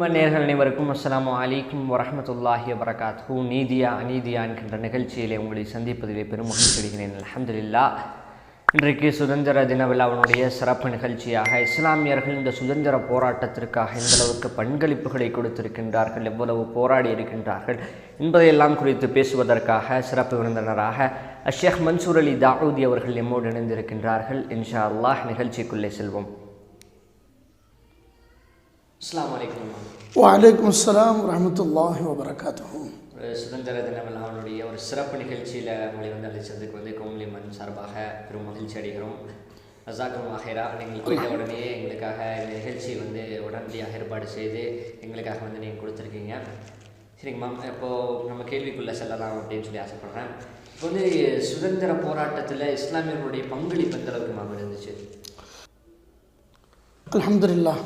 நேயர்கள் அனைவருக்கும் அஸ்ஸலாமு அலைக்கும் வரஹ்மத்துல்லாஹி வபரகாத்துஹு. நீதியா அநீதியா என்கின்ற நிகழ்ச்சியிலே உங்களை சந்திப்பதிலே பெரும் மகிழ்ச்சி அடைகிறேன். அல்ஹம்துலில்லாஹ். இன்றைக்கு சுதந்திர தின விழாவினுடைய சிறப்பு நிகழ்ச்சியாக இஸ்லாமியர்கள் இந்த சுதந்திர போராட்டத்திற்காக எந்த அளவுக்கு பங்களிப்புகளை கொடுத்திருக்கின்றார்கள், எவ்வளவு போராடி இருக்கின்றார்கள் என்பதையெல்லாம் குறித்து பேசுவதற்காக சிறப்பு விருந்தினராக ஷேக் மன்சூர் அலி தாவூதி அவர்கள் எம்மோடு இணைந்திருக்கின்றார்கள். இன்ஷா அல்லாஹ் நிகழ்ச்சிக்குள்ளே செல்வோம். அஸ்ஸலாமு அலைக்கும். வலைக்கும் அஸ்ஸலாம் வரஹ்மத்துல்லாஹி வபரகாத்துஹு. சுதந்திர தின விழாவினுடைய ஒரு சிறப்பு நிகழ்ச்சியில் உங்களை அழைச்சதுக்கு கோம்லிமன் சார்பாக பெரும் மகிழ்ச்சி அடைகிறோம். ஜஸாக்கும் ஆஹிரா. நீங்கள் போயிட்ட உடனே எங்களுக்காக இந்த நிகழ்ச்சி உடனடியாக ஏற்பாடு செய்து எங்களுக்காக நீங்கள் கொடுத்துருக்கீங்க. சரிங்க மேம், இப்போது நம்ம கேள்விக்குள்ளே செல்லலாம் அப்படின்னு சொல்லி ஆசைப்பட்றேன். இப்போ சுதந்திர போராட்டத்தில் இஸ்லாமியர்களுடைய பங்களிப்பு எந்த அளவுக்கு மேம் இருந்துச்சு? அல்ஹம்துலில்லாஹ்.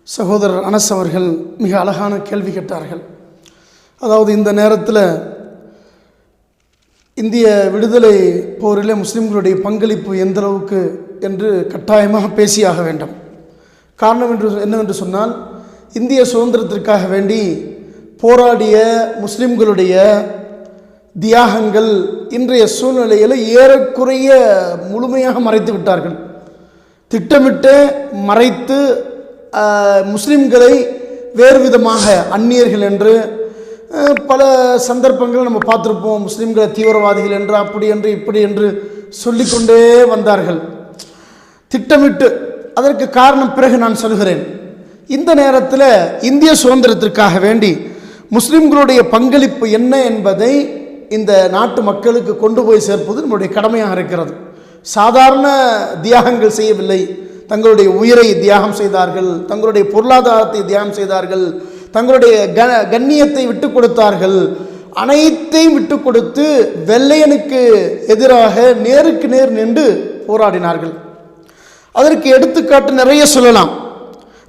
சகோதரர் அனஸ் அவர்கள் மிக அழகான கேள்வி கேட்டார்கள். அதாவது இந்த நேரத்தில் இந்திய விடுதலை போரில் முஸ்லிம்களுடைய பங்களிப்பு எந்த அளவுக்கு என்று கட்டாயமாக பேசியாக வேண்டும். காரணம் என்னவென்று சொன்னால், இந்திய சுதந்திரத்திற்காக வேண்டி போராடிய முஸ்லிம்களுடைய தியாகங்கள் இன்றைய சூழ்நிலையில் ஏறக்குறைய முழுமையாக மறைத்து விட்டார்கள். திட்டமிட்டு மறைத்து முஸ்லிம்களை வேறு விதமாக அந்நியர்கள் என்று பல சந்தர்ப்பங்கள் நம்ம பார்த்துருப்போம். முஸ்லிம்களை தீவிரவாதிகள் என்று அப்படி என்று இப்படி என்று சொல்லிக்கொண்டே வந்தார்கள் திட்டமிட்டு. அதற்கு காரணம் பிறகு நான் சொல்கிறேன். இந்த நேரத்தில் இந்திய சுதந்திரத்திற்காக வேண்டி முஸ்லிம்களுடைய பங்களிப்பு என்ன என்பதை இந்த நாட்டு மக்களுக்கு கொண்டு போய் சேர்ப்பது நம்முடைய கடமையாக இருக்கிறது. சாதாரண தியாகங்கள் செய்யவில்லை. தங்களுடைய உயிரை தியாகம் செய்தார்கள், தங்களுடைய பொருளாதாரத்தை தியாகம் செய்தார்கள், தங்களுடைய கண்ணியத்தை விட்டு கொடுத்தார்கள். அனைத்தையும் விட்டு கொடுத்து வெள்ளையனுக்கு எதிராக நேருக்கு நேர் நின்று போராடினார்கள். அதற்கு எடுத்துக்காட்டு நிறைய சொல்லலாம்.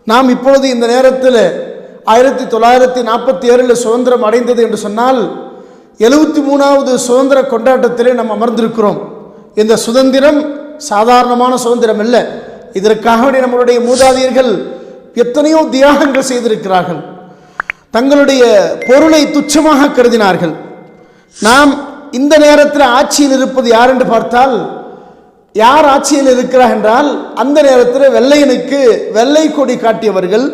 நாம் இப்பொழுது இந்த நேரத்தில் 1947 சுதந்திரம் அடைந்தது என்று சொன்னால் 73வது சுதந்திர கொண்டாட்டத்திலே நாம் அமர்ந்திருக்கிறோம். இந்த சுதந்திரம் சாதாரணமான சுதந்திரம் இல்லை. இதற்காக நம்மளுடைய மூதாதையர்கள் எத்தனையோ தியாகங்கள் செய்திருக்கிறார்கள். தங்களுடைய பொருளை துச்சமாக கருதினார்கள். நாம் இந்த நேரத்தில் ஆட்சியில் இருப்பது யார் என்று பார்த்தால், யார் ஆட்சியில் இருக்கிறார் என்றால், அந்த நேரத்தில் வெள்ளையனுக்கு வெள்ளை கொடி காட்டியவர்கள்,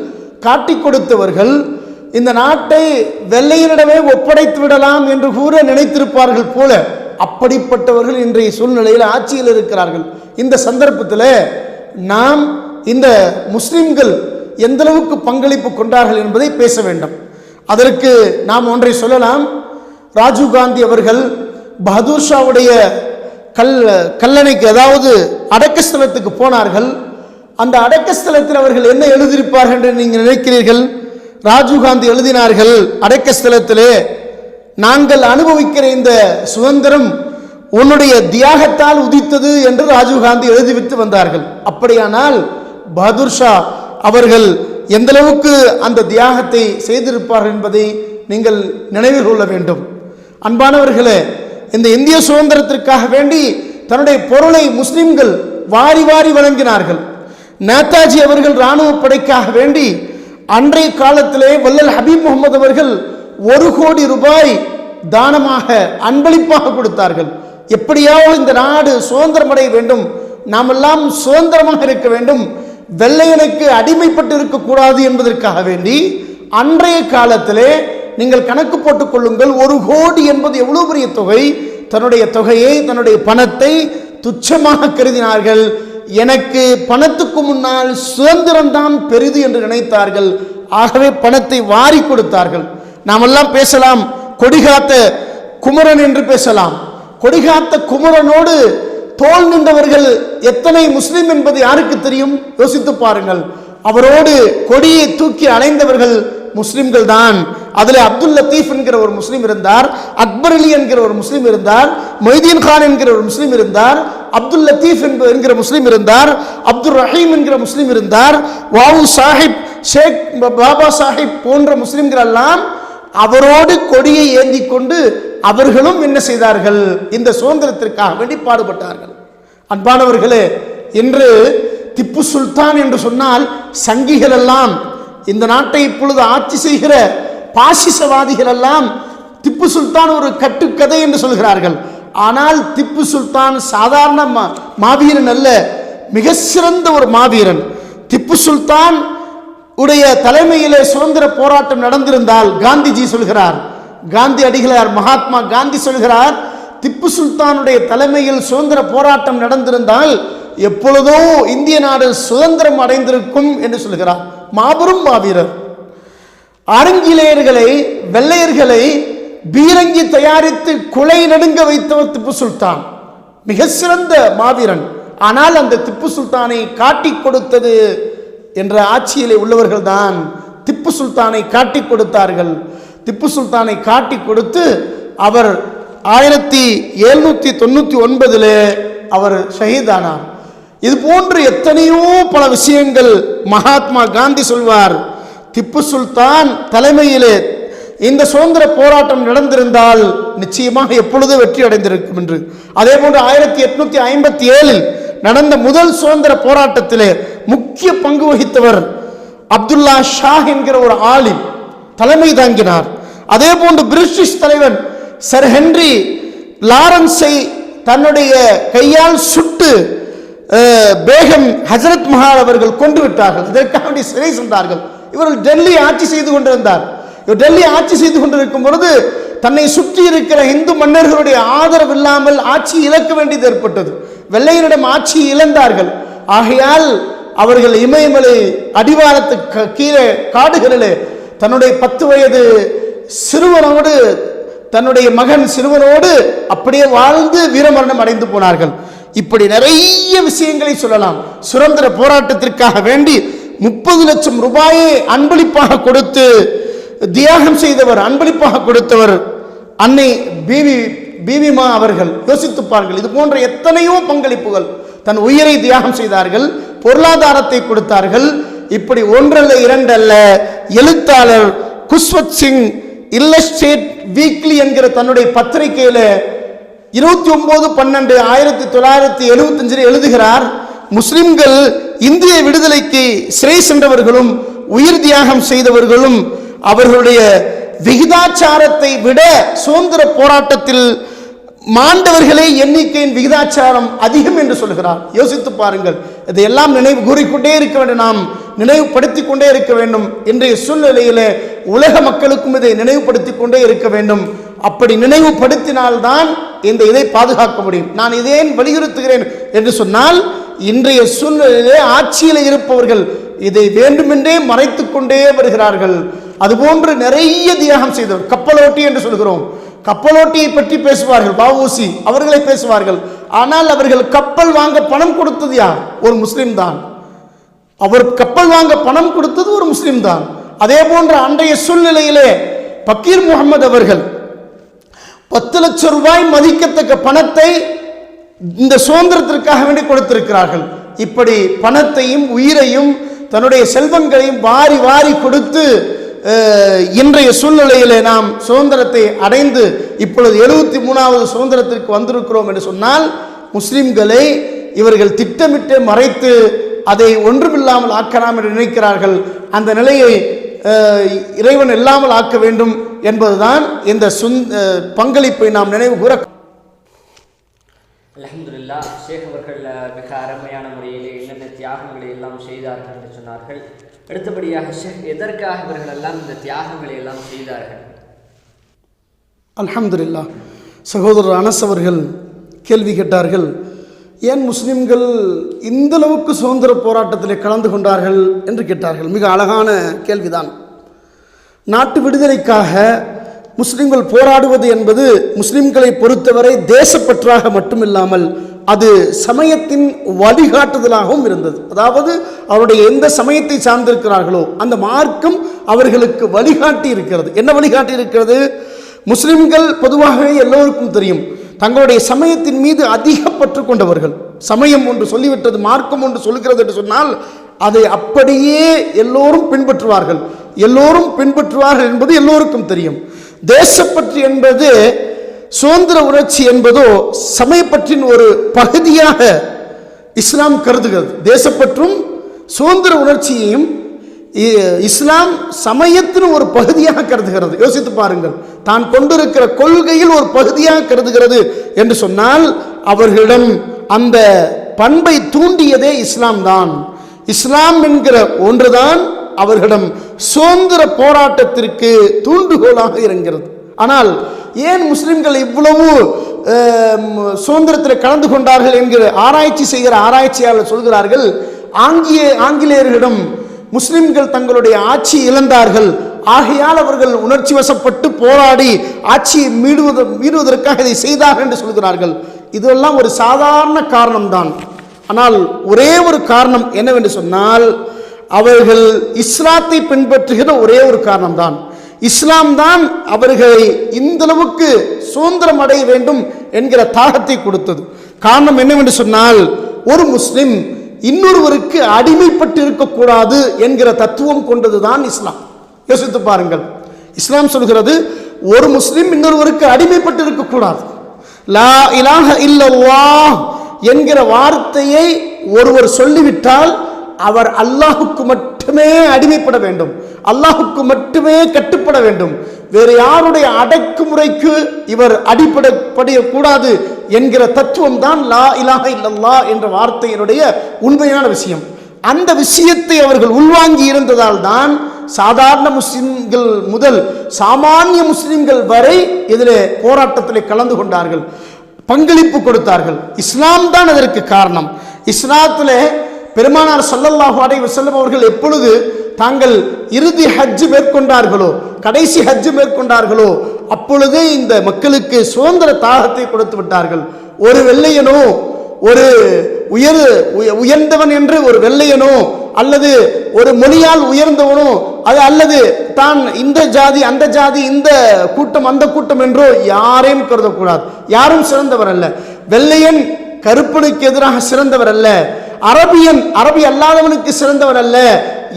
காட்டி கொடுத்தவர்கள், இந்த நாட்டை வெள்ளையனிடமே ஒப்படைத்து விடலாம் என்று கூற நினைத்திருப்பார்கள் போல அப்படிப்பட்டவர்கள் இன்றைய சூழ்நிலையில் ஆட்சியில் இருக்கிறார்கள். இந்த சந்தர்ப்பத்தில் நாம் இந்த முஸ்லிம்கள் எந்த அளவுக்கு பங்களிப்பு கொண்டார்கள் என்பதை பேச வேண்டும். அதற்கு நாம் ஒன்றை சொல்லலாம். ராஜீவ் காந்தி அவர்கள் பகதூர் ஷாவுடைய கல்லணைக்கு, அதாவது அடக்கஸ்தலத்துக்கு போனார்கள். அந்த அடக்கஸ்தலத்தில் அவர்கள் என்ன எழுதியிருப்பார்கள் என்று நீங்கள் நினைக்கிறீர்கள்? ராஜீவ் காந்தி எழுதினார்கள், அடக்கஸ்தலத்திலே, நாங்கள் அனுபவிக்கிற இந்த சுதந்திரம் உன்னுடைய தியாகத்தால் உதித்தது என்று ராஜீவ் காந்தி எழுதிவிட்டு வந்தார்கள். அப்படியானால் பகதூர் ஷா அவர்கள் எந்த அளவுக்கு அந்த தியாகத்தை செய்திருப்பார்கள் என்பதை நீங்கள் நினைவில் கொள்ள வேண்டும். அன்பானவர்களே, இந்த இந்திய சுதந்திரத்திற்காக வேண்டி தன்னுடைய பொருளை முஸ்லிம்கள் வாரி வாரி வழங்கினார்கள். நேதாஜி அவர்கள் இராணுவ படைக்காக வேண்டி அன்றைய காலத்திலே வல்லல் ஹபீப் முகமது அவர்கள் 1 கோடி ரூபாய் தானமாக அன்பளிப்பாக கொடுத்தார்கள். எப்படியாவது இந்த நாடு சுதந்திரம் அடைய வேண்டும், நாமெல்லாம் சுதந்திரமாக இருக்க வேண்டும், வெள்ளையனுக்கு அடிமைப்பட்டு இருக்கக்கூடாது என்பதற்காக வேண்டி அன்றைய காலத்திலே நீங்கள் கணக்கு போட்டுக் கொள்ளுங்கள், 1 கோடி என்பது எவ்வளவு பெரிய தொகை. தன்னுடைய தொகையை, தன்னுடைய பணத்தை துச்சமாக கருதினார்கள். எனக்கு பணத்துக்கு முன்னால் சுதந்திரம்தான் பெரிது என்று நினைத்தார்கள். ஆகவே பணத்தை வாரி கொடுத்தார்கள். நாமெல்லாம் பேசலாம், கொடிகாத்த குமரன் என்று பேசலாம். கொடிகாத்த குமரனோடு தோல் நின்றவர்கள் எத்தனை முஸ்லிம் என்பது யாருக்கு தெரியும்? யோசித்து பாருங்கள். அவரோடு கொடியை தூக்கி அலைந்தவர்கள் முஸ்லிம்கள் தான். அதில் அப்துல் லத்தீப் என்கிற ஒரு முஸ்லிம் இருந்தார், அக்பர் அலி என்கிற ஒரு முஸ்லிம் இருந்தார், மொய்தீன் கான் என்கிற ஒரு முஸ்லிம் இருந்தார், அப்துல் லத்தீப் என்கிற முஸ்லிம் இருந்தார், அப்துல் ரஹீம் என்கிற முஸ்லிம் இருந்தார், வாவு சாஹிப், ஷேக் பாபா சாஹிப் போன்ற முஸ்லிம்கள் எல்லாம் அவரோடு கொடியை ஏந்தி கொண்டு அவர்களும் என்ன செய்தார்கள்? இந்த சுதந்திரத்திற்காக வேண்டி பாடுபட்டார்கள். அன்பானவர்களே, இன்று திப்பு சுல்தான் என்று சொன்னால் சங்கிகள் எல்லாம் இந்த நாட்டை இப்பொழுது ஆட்சி செய்கிற பாசிசவாதிகள் எல்லாம் திப்பு சுல்தான் ஒரு கட்டுக்கதை என்று சொல்கிறார்கள். ஆனால் திப்பு சுல்தான் சாதாரண மாவீரன் அல்ல, மிக சிறந்த ஒரு மாவீரன். திப்பு சுல்தான் உடைய தலைமையிலே சுதந்திர போராட்டம் நடந்திருந்தால், காந்திஜி சொல்கிறார், காந்தி அடிகளார் மகாத்மா காந்தி சொல்கிறார், திப்பு சுல்தானுடைய தலைமையில் சுதந்திர போராட்டம் நடந்திருந்தால் எப்பொழுதோ இந்திய நாடு சுதந்திரம் அடைந்திருக்கும் என்று சொல்கிறார். மாபெரும் மாவீரர். ஆங்கிலேயர்களை, வெள்ளையர்களை பீரங்கி தயாரித்து குலை நடுங்க வைத்தவர் திப்பு சுல்தான், மிக சிறந்த மாவீரன். ஆனால் அந்த திப்பு சுல்தானை காட்டி கொடுத்தது என்ற ஆட்சியிலே உள்ளவர்கள் தான் திப்பு சுல்தானை காட்டி கொடுத்தார்கள். திப்பு சுல்தானை காட்டி கொடுத்து அவர் 1799 அவர் ஷஹீதானார். இது போன்று எத்தனையோ பல விஷயங்கள் மகாத்மா காந்தி சொல்வார். திப்பு சுல்தான் தலைமையிலே இந்த சுதந்திர போராட்டம் நடந்திருந்தால் நிச்சயமாக எப்பொழுது வெற்றி அடைந்திருக்கும் என்று. அதே போன்று 1857 நடந்த முதல் சுதந்திர போராட்டத்திலே முக்கிய பங்கு வகித்தவர் அப்துல்லா ஷா என்கிற ஒரு ஆலிம் தலைமை தாங்கினார். அதே போன்று பிரிட்டிஷ் தலைவன் சர் ஹென்றி லாரன்ஸை தன்னுடைய கையால் சுட்டு பேகம் ஹஜரத் மஹால் அவர்கள் கொண்டு விட்டார்கள். இதற்காக சிறை சென்றார்கள். இவர்கள் டெல்லி ஆட்சி செய்து கொண்டிருந்தார். இவர் டெல்லி ஆட்சி செய்து கொண்டிருக்கும் பொழுது தன்னை சுற்றி இருக்கிற இந்து மன்னர்களுடைய ஆதரவு இல்லாமல் ஆட்சி இழக்க வேண்டியது ஏற்பட்டது. வெள்ளையரிடம் ஆட்சி இழந்தார்கள். ஆகையால் அவர்கள் இமயமலை அடிவாரத்துக்கு கீழே காடுகளிலே தன்னுடைய 10 வயது சிறுவனோடு, தன்னுடைய மகன் சிறுவனோடு அப்படியே வாழ்ந்து வீரமரணம் அடைந்து போனார்கள். இப்படி நிறைய விஷயங்களை சொல்லலாம். சுதந்திர போராட்டத்திற்காக வேண்டி 30 லட்சம் ரூபாயை அன்பளிப்பாக கொடுத்து தியாகம் செய்தவர், அன்பளிப்பாக கொடுத்தவர் அன்னை பீவிமா அவர்கள். யோசித்து பாருங்கள், இது போன்ற எத்தனையோ பங்களிப்புகள். தன் உயிரை தியாகம் செய்தார்கள், பொருளாதாரத்தை கொடுத்தார்கள். இப்படி ஒன்றல்ல இரண்டல்ல. எழுத்தாளர் குஷ்வத் சிங் இல்லஸ்ட்ரேட் வீக்லி என்கிற தன்னுடைய பத்திரிகையில 29/12/1975 எழுதுகிறார், முஸ்லிம்கள் இந்திய விடுதலைக்கு சிறை சென்றவர்களும் உயிர் தியாகம் செய்தவர்களும் அவர்களுடைய விகிதாச்சாரத்தை விட சுதந்திர போராட்டத்தில் மாண்டவர்களே எண்ணிக்கையின் விகிதாச்சாரம் அதிகம் என்று சொல்கிறார். யோசித்து பாருங்கள். இதையெல்லாம் நினைவு கூறிக்கொண்டே இருக்க வேண்டும், நாம் நினைவுபடுத்திக் கொண்டே இருக்க வேண்டும். இன்றைய சூழ்நிலையிலே உலக மக்களுக்கும் இதை நினைவுபடுத்திக் கொண்டே இருக்க வேண்டும். அப்படி நினைவுபடுத்தினால்தான் இதை பாதுகாக்க முடியும். நான் இதை வலியுறுத்துகிறேன் என்று சொன்னால், இன்றைய சூழ்நிலையிலே ஆட்சியில் இருப்பவர்கள் இதை வேண்டுமென்றே மறைத்து கொண்டே வருகிறார்கள். அதுபோன்று நிறைய தியாகம் செய்தவர், கப்பலோட்டி என்று சொல்கிறோம், கப்பலோட்டியை பற்றி பேசுவார்கள், வஉசி அவர்களை பேசுவார்கள். ஆனால் அவர்கள் கப்பல் வாங்க பணம் கொடுத்தது யார்? ஒரு முஸ்லிம் தான். அவர் கப்பல் வாங்க பணம் கொடுத்தது ஒரு முஸ்லிம் தான். அதே போன்ற அன்றைய சூழ்நிலையிலே பக்கீர் முகமது அவர்கள் 10 லட்சம் ரூபாய் மதிக்கத்தக்க பணத்தை இந்த சுதந்திரத்திற்காக வேண்டி கொடுத்திருக்கிறார்கள். இப்படி பணத்தையும் உயிரையும் தன்னுடைய செல்வங்களையும் வாரி வாரி கொடுத்து இன்றைய சூழ்நிலையிலே நாம் சுதந்திரத்தை அடைந்து இப்பொழுது 73வது சுதந்திரத்திற்கு வந்திருக்கிறோம் என்று சொன்னால், முஸ்லிம்களை இவர்கள் திட்டமிட்டு மறைத்து அதை ஒன்றுமில்லாமல் ஆக்கலாம் என்று நினைக்கிறார்கள். அந்த நிலையை இறைவன் இல்லாமல் ஆக்க வேண்டும் என்பதுதான் இந்த பங்களிப்பை நாம் நினைவு கூற. அல்ஹம்துலில்லாஹ், ஷேக் அவர்கள் மிக அருமையான முறையிலே என்னென்ன தியாகங்களை எல்லாம் செய்தார்கள் என்று சொன்னார்கள். அடுத்தபடியாக ஷேக், எதற்காக இவர்கள் எல்லாம் இந்த தியாகங்களை எல்லாம் செய்தார்கள்? அல்ஹம்துலில்லாஹ், சகோதரர் அனஸ் அவர்கள் கேள்வி கேட்டார்கள், ஏன் முஸ்லிம்கள் இந்த அளவுக்கு சுதந்திர போராட்டத்திலே கலந்து கொண்டார்கள் என்று கேட்டார்கள். மிக அழகான கேள்விதான். நாட்டு விடுதலைக்காக முஸ்லிம்கள் போராடுவது என்பது முஸ்லிம்களை பொறுத்தவரை தேசப்பற்றாக மட்டுமில்லாமல் அது சமயத்தின் வழிகாட்டுதலாகவும் இருந்தது. அதாவது அவருடைய எந்த சமயத்தை சார்ந்திருக்கிறார்களோ அந்த மார்க்கம் அவர்களுக்கு வழிகாட்டி இருக்கிறது. என்ன வழிகாட்டி இருக்கிறது? முஸ்லிம்கள் பொதுவாகவே எல்லோருக்கும் தெரியும், தங்களுடைய சமயத்தின் மீது அதிக பற்று கொண்டவர்கள். சமயம் ஒன்று சொல்லிவிட்டது, மார்க்கம் ஒன்று சொல்லுகிறது என்று சொன்னால் அதை அப்படியே எல்லோரும் பின்பற்றுவார்கள். எல்லோரும் பின்பற்றுவார்கள் என்பது எல்லோருக்கும் தெரியும். தேசப்பற்று என்பது, சுதந்திர உணர்ச்சி என்பதோ சமயப்பற்றின் ஒரு பகுதியாக இஸ்லாம் கருதுகிறது. தேசப்பற்றும் சுதந்திர உணர்ச்சியையும் இஸ்லாம் சமயத்தின் ஒரு பகுதியாக கருதுகிறது. யோசித்து பாருங்கள், தான் கொண்டிருக்கிற கொள்கையில் ஒரு பகுதியாக கருதுகிறது என்று சொன்னால் அவர்களிடம் அந்த பண்பை தூண்டியதே இஸ்லாம் தான். இஸ்லாம் என்கிற ஒன்றுதான் அவர்களிடம் சுதந்திர போராட்டத்திற்கு தூண்டுகோலாக இருக்கிறது. ஆனால் ஏன் முஸ்லிம்கள் இவ்வளவு சுதந்திரத்தில் கலந்து கொண்டார்கள் என்கிற ஆராய்ச்சி செய்கிற ஆராய்ச்சியாளர் சொல்கிறார்கள், ஆங்கிலேயர்களிடம் முஸ்லிம்கள் தங்களுடைய ஆட்சி இழந்தார்கள், ஆகையால் அவர்கள் உணர்ச்சி வசப்பட்டு போராடி ஆட்சியை மீறுவதற்காக இதை செய்தார்கள் என்று சொல்கிறார்கள். இதெல்லாம் ஒரு சாதாரண காரணம்தான். ஆனால் ஒரே ஒரு காரணம் என்னவென்று சொன்னால், அவர்கள் இஸ்லாத்தை பின்பற்றுகிற ஒரே ஒரு காரணம்தான். இஸ்லாம் தான் அவர்களை இந்த அளவுக்கு சுதந்திரம் அடைய வேண்டும் என்கிற தாகத்தை கொடுத்தது. காரணம் என்னவென்று சொன்னால், ஒரு முஸ்லிம் இன்னொருவருக்கு அடிமைப்பட்டு இருக்கக்கூடாது என்கிற தத்துவம் கொண்டதுதான் இஸ்லாம். யோசித்து பாருங்கள், இஸ்லாம் சொல்கிறது ஒரு முஸ்லிம் இன்னொருவருக்கு அடிமைப்பட்டு இருக்கக்கூடாது. லா இலாஹ இல்லல்லாஹ் என்கிற வார்த்தையை ஒருவர் சொல்லிவிட்டால் அவர் அல்லாஹுக்கு மட்டுமே அடிமைப்பட வேண்டும், அல்லாஹுக்கு மட்டுமே கட்டுப்பட வேண்டும். வேறு யாருடைய அடக்குமுறைக்கு இவர் அடிப்படக்கூடாது என்கிற தத்துவம் தான் லா இலாஹ இல்லல்லாஹ் என்ற வார்த்தையினுடைய உண்மையான விஷயம். அந்த விஷயத்தை அவர்கள் உள்வாங்கி இருந்ததால் தான் சாதாரண முஸ்லிம்கள் முதல் சாமானிய முஸ்லிம்கள் வரை இதில் போராட்டத்தில் கலந்து கொண்டார்கள், பங்களிப்பு கொடுத்தார்கள். இஸ்லாம் தான் அதற்கு காரணம். இஸ்லாத்தில் பெருமானார் ஸல்லல்லாஹு அலைஹி வஸல்லம் அவர்கள் எப்பொழுது தாங்கள் இறுதி ஹஜ் மேற்கொண்டார்களோ, கடைசி ஹஜ் மேற்கொண்டார்களோ, அப்பொழுதே இந்த மக்களுக்கு சுதந்திர தாகத்தை கொடுத்து விட்டார்கள். ஒரு வெள்ளையனோ, ஒரு உயர்ந்தவன் என்று ஒரு வெள்ளையனோ, அல்லது ஒரு மொழியால் உயர்ந்தவனோ, அது அல்லது தான் இந்த ஜாதி அந்த ஜாதி, இந்த கூட்டம் அந்த கூட்டம் என்றோ யாரையும் கருதக்கூடாது. யாரும் சிறந்தவர் அல்ல. வெள்ளையன் கருப்பனுக்கு எதிராக சிறந்தவர் அல்ல, அரபியன் அரபி அல்லாதவனுக்கு சிறந்தவர் அல்ல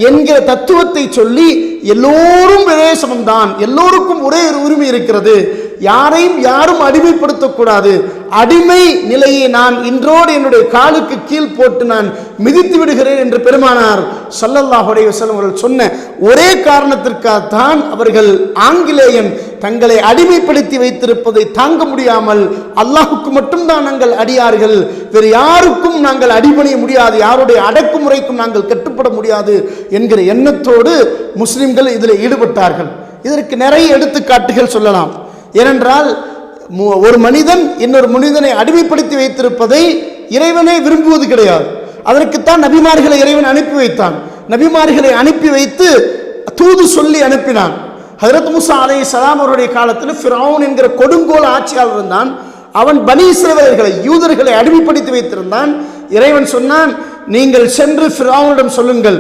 என்கிற தத்துவத்தை சொல்லி எல்லோரும் ஒரே சமம்தான், எல்லோருக்கும் ஒரே ஒரு உரிமை இருக்கிறது, யாரையும் யாரும் அடிமைப்படுத்தக்கூடாது. அடிமை நிலையை நான் இன்றோடு என்னுடைய காலுக்கு கீழ் போட்டு நான் மிதித்து விடுகிறேன் என்று பெருமானார் ஸல்லல்லாஹு அலைஹி வஸல்லம் அவர்கள் சொன்ன ஒரே காரணத்திற்காகத்தான் அவர்கள் ஆங்கிலேயன் தங்களை அடிமைப்படுத்தி வைத்திருப்பதை தாங்க முடியாமல் அல்லாஹுக்கு மட்டும்தான் நாங்கள் அடியார்கள், வேறு யாருக்கும் நாங்கள் அடிபணிய முடியாது, யாருடைய அடக்குமுறைக்கும் நாங்கள் கட்டுப்பட முடியாது என்கிற எண்ணத்தோடு முஸ்லிம்கள் இதில் ஈடுபட்டார்கள். இதற்கு நிறைய எடுத்துக்காட்டுகள் சொல்லலாம். ஏனென்றால் ஒரு மனிதன் இன்னொரு மனிதனை அடிமைப்படுத்தி வைத்திருப்பதை இறைவனே விரும்புவது கிடையாது. அதற்குத்தான் நபிமார்களை இறைவன் அனுப்பி வைத்தான். நபிமார்களை அனுப்பி வைத்து தூது சொல்லி அனுப்பினான். ஹஜ்ரத் மூசா அலைஹிஸ்ஸலாம் அவருடைய காலத்தில் ஃபிரௌன் என்கிற கொடுங்கோல் ஆட்சியாளர் இருந்தான். அவன் பனி இஸ்ரவேலர்களை யூதர்களை அடிமைப்படுத்தி வைத்திருந்தான். இறைவன் சொன்னான், நீங்கள் சென்று ஃபிரௌனிடம் சொல்லுங்கள்,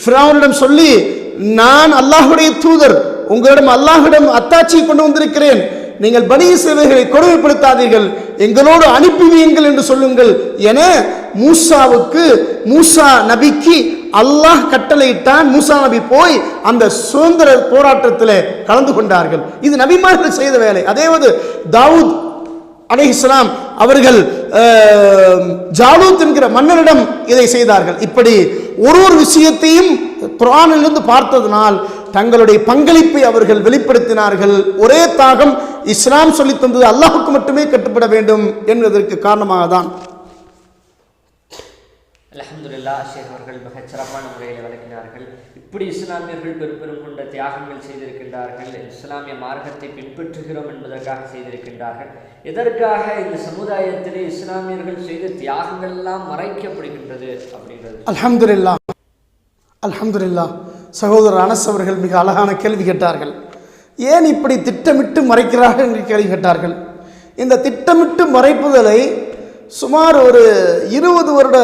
ஃபிரௌனிடம் சொல்லி நான் அல்லாஹ்வுடைய தூதர், உங்களிடம் அல்லாஹ்விடம் அத்தாட்சியை கொண்டு வந்திருக்கிறேன், நீங்கள் பனி இஸ்ரவேலர்களை கொடுமைப்படுத்தாதீர்கள், எங்களோடு அனுப்பி வையுங்கள் என்று சொல்லுங்கள் என மூசா நபிக்கு அல்லாஹ் கட்டளையிட்டான். மூசா நபி போய் அந்த சுதந்திர போராட்டத்தில் கலந்து கொண்டார்கள். இது நபிமார்கள் செய்த வேலை. அதேவது தாவூத் அலைஹிஸ்ஸலாம் அவர்கள் ஜாலூத் என்கிற மன்னனிடம் இதை செய்தார்கள். இப்படி ஒரு விஷயத்தையும் குர்ஆனிலிருந்து பார்த்ததனால் தங்களுடைய பங்களிப்பை அவர்கள் வெளிப்படுத்தினார்கள். ஒரே தாகம் இஸ்லாம் சொல்லி தந்தது அல்லாஹுக்கு மட்டுமே கட்டுப்பட வேண்டும் என்பதற்கு காரணமாக தான். அல்ஹம்துலில்லாஹ், ஷேக் அவர்கள் மிகச் சிறப்பான முறையில் விளக்கினார்கள். இப்படி இஸ்லாமியர்கள் பெரும் கொண்ட தியாகங்கள் செய்திருக்கின்றார்கள், இஸ்லாமிய மார்க்கத்தை பின்பற்றுகிறோம் என்பதற்காக செய்திருக்கின்றார்கள். எதற்காக இந்த சமுதாயத்திலே இஸ்லாமியர்கள் செய்த தியாகங்கள் எல்லாம் மறைக்கப்படுகின்றது அப்படின்றது. அல்ஹம்துலில்லாஹ், அல்ஹம்துலில்லாஹ். சகோதரர் அனஸ் அவர்கள் மிக அழகான கேள்வி கேட்டார்கள். ஏன் இப்படி திட்டமிட்டு மறைக்கிறார்கள் என்று கேள்வி கேட்டார்கள். இந்த திட்டமிட்டு மறைப்புதலை சுமார் ஒரு 20 வருட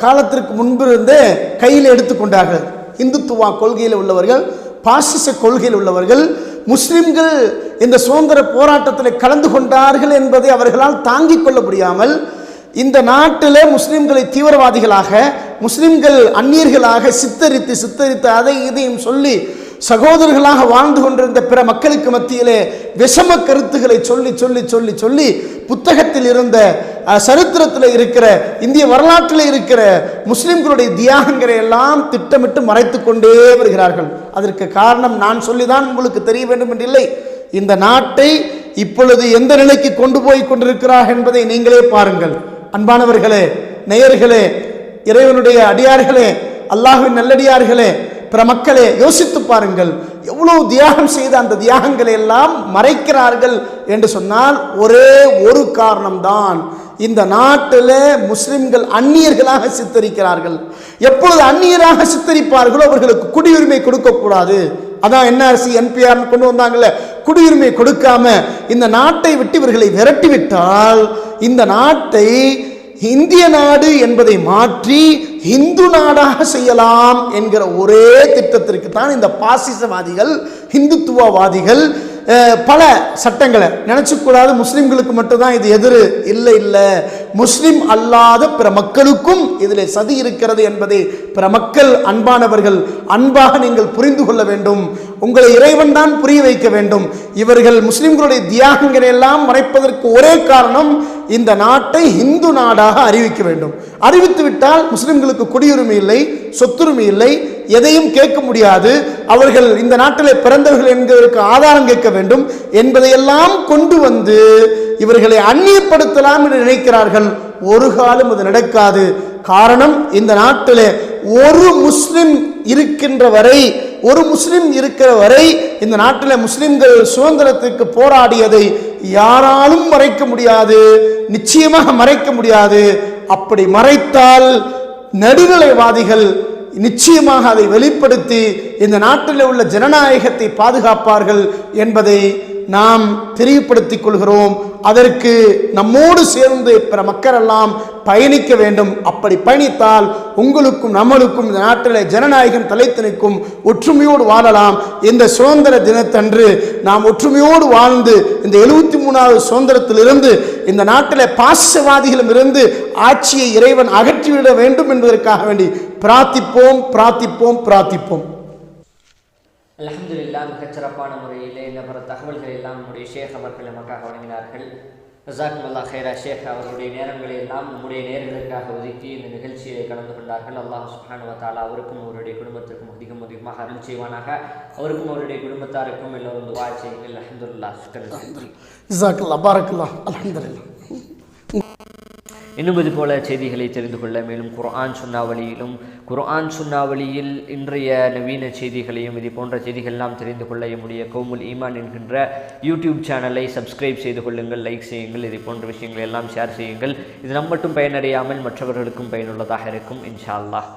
காலத்திற்கு முன்பிருந்தே கையில் எடுத்துக்கொண்டார்கள். இந்துத்துவா கொள்கையில் உள்ளவர்கள், பாசிச கொள்கையில் உள்ளவர்கள், முஸ்லிம்கள் இந்த சுதந்திர போராட்டத்தில் கலந்து கொண்டார்கள் என்பதை அவர்களால் தாங்கிக் கொள்ள முடியாமல் இந்த நாட்டில் முஸ்லிம்களை தீவிரவாதிகளாக, முஸ்லிம்கள் அந்நியர்களாக சித்தரித்து அதை இதையும் சொல்லி சகோதரர்களாக வாழ்ந்து கொண்டிருந்த பிற மக்களுக்கு மத்தியிலே விஷம கருத்துக்களை சொல்லி சொல்லி சொல்லி சொல்லி புத்தகத்தில் இருந்த சரித்திரத்தில் இருக்கிற இந்திய வரலாற்றில் இருக்கிற முஸ்லிம்களுடைய தியாகங்களை எல்லாம் திட்டமிட்டு மறைத்து கொண்டே வருகிறார்கள். அதற்கு காரணம் நான் சொல்லிதான் உங்களுக்கு தெரிய வேண்டும் என்றில்லை. இந்த நாட்டை இப்பொழுது எந்த நிலைக்கு கொண்டு போய் கொண்டிருக்கிறார் என்பதை நீங்களே பாருங்கள். அன்பானவர்களே, நேயர்களே, இறைவனுடைய அடியார்களே, அல்லாஹ்வின் நல்லடியார்களே, பிற மக்களே, யோசித்து பாருங்கள். எவ்வளவு தியாகம் செய்த அந்த தியாகங்களை எல்லாம் மறைக்கிறார்கள் என்று சொன்னால் ஒரே ஒரு காரணம்தான். இந்த நாட்டில் முஸ்லிம்கள் அந்நியர்களாக சித்தரிக்கிறார்கள். எப்பொழுது அந்நியராக சித்தரிப்பார்களோ அவர்களுக்கு குடியுரிமை கொடுக்கக்கூடாது. அதான் என்ஆர்சி என்பிஆர் கொண்டு வந்தாங்கல்ல, குடியுரிமை கொடுக்காம இந்த நாட்டை விட்டு இவர்களை விரட்டிவிட்டால் இந்த நாட்டை இந்திய நாடு என்பதை மாற்றி இந்து நாடாக செய்யலாம் என்கிற ஒரே திட்டத்திற்கு தான் இந்த பாசிசவாதிகள், இந்துத்துவவாதிகள் பல சட்டங்களை நினைச்சுக்கூடாது. முஸ்லிம்களுக்கு மட்டும்தான் இது எதிர், இல்லை இல்லை, முஸ்லிம் அல்லாத பிற மக்களுக்கும் இதில் சதி இருக்கிறது என்பதை பிற மக்கள் அன்பானவர்கள் அன்பாக நீங்கள் புரிந்து கொள்ள வேண்டும். உங்களை இறைவன் தான் புரிய வைக்க வேண்டும். இவர்கள் முஸ்லிம்களுடைய தியாகங்களை எல்லாம் மறைப்பதற்கு ஒரே காரணம், இந்த நாட்டை இந்து நாடாக அறிவிக்க வேண்டும். அறிவித்து விட்டால் முஸ்லிம்களுக்கு குடியுரிமை இல்லை, சொத்துரிமை இல்லை, எதையும் கேட்க முடியாது. அவர்கள் இந்த நாட்டிலே பிறந்தவர்கள் என்பதற்கு ஆதாரம் கேட்க வேண்டும் என்பதையெல்லாம் கொண்டு வந்து இவர்களை அந்நியப்படுத்தலாம் என்று நினைக்கிறார்கள். ஒரு காலம் அது நடக்காது. காரணம், இந்த நாட்டிலே ஒரு முஸ்லிம் இருக்கின்ற வரை இந்த நாட்டில் முஸ்லிம்கள் சுதந்திரத்துக்கு போராடியதை யாராலும் மறைக்க முடியாது, நிச்சயமாக மறைக்க முடியாது. அப்படி மறைத்தால் நடுநிலைவாதிகள் நிச்சயமாக அதை வெளிப்படுத்தி இந்த நாட்டில் உள்ள ஜனநாயகத்தை பாதுகாப்பார்கள் என்பதை நாம் தெரியப்படுத்திக் கொள்கிறோம். அதற்கு நம்மோடு சேர்ந்து பிற மக்கள் எல்லாம் பயணிக்க வேண்டும். அப்படி பயணித்தால் உங்களுக்கும் நம்மளுக்கும் இந்த நாட்டில் ஜனநாயகம் தலைத்து நிற்கும். ஒற்றுமையோடு வாழலாம். இந்த சுதந்திர தினத்தன்று நாம் ஒற்றுமையோடு வாழ்ந்து இந்த 73வது சுதந்திரத்திலிருந்து இந்த நாட்டில் பாசிசவாதிகளும் இருந்து ஆட்சியை இறைவன் அகற்றிவிட வேண்டும் என்பதற்காக வேண்டி பிரார்த்திப்போம், பிரார்த்திப்போம், பிரார்த்திப்போம். அல்ஹம்துலில்லாஹ், மிகச்சிறப்பான முறையிலே இந்த தகவல்கள் எல்லாம் நம்முடைய ஷேக் அவர்கள் நமக்காக வழங்கினார்கள். ஜஸாக்குமுல்லாஹ் ஹைரா. ஷேக் அவர்களுடைய நேரங்களை எல்லாம் நம்முடைய நேர்களுக்காக ஒதுக்கி இந்த நிகழ்ச்சியை கலந்து கொண்டார்கள். அல்லாஹ் சுப்ஹானஹு வ தஆலா அவருக்கும் அவருடைய குடும்பத்திற்கும் அதிகமாக அருள் செய்வானாக. அவருக்கும் அவருடைய குடும்பத்தாருக்கும் எல்லோரும் துஆ செய்யுங்கள். அல்ஹம்துலில்லாஹ், ஷுக்ரன். ஜஸாக்கல்லாஹ், பாரக்கல்லாஹ், அல்ஹம்துலில்லாஹ். இன்னும் இது போல செய்திகளை தெரிந்து கொள்ள மேலும் குர்ஆன் சுன்னாவளியில் இன்றைய நவீன செய்திகளையும் இது போன்ற செய்திகள் எல்லாம் தெரிந்து கொள்ள எம்முடைய கௌமுல் ஈமான் என்கின்ற யூடியூப் சேனலை சப்ஸ்கிரைப் செய்து கொள்ளுங்கள், லைக் செய்யுங்கள், இது போன்ற விஷயங்களை எல்லாம் ஷேர் செய்யுங்கள். இது நம் மட்டும் பயனடையாமல் மற்றவர்களுக்கும் பயனுள்ளதாக இருக்கும் இன்ஷா அல்லாஹ்.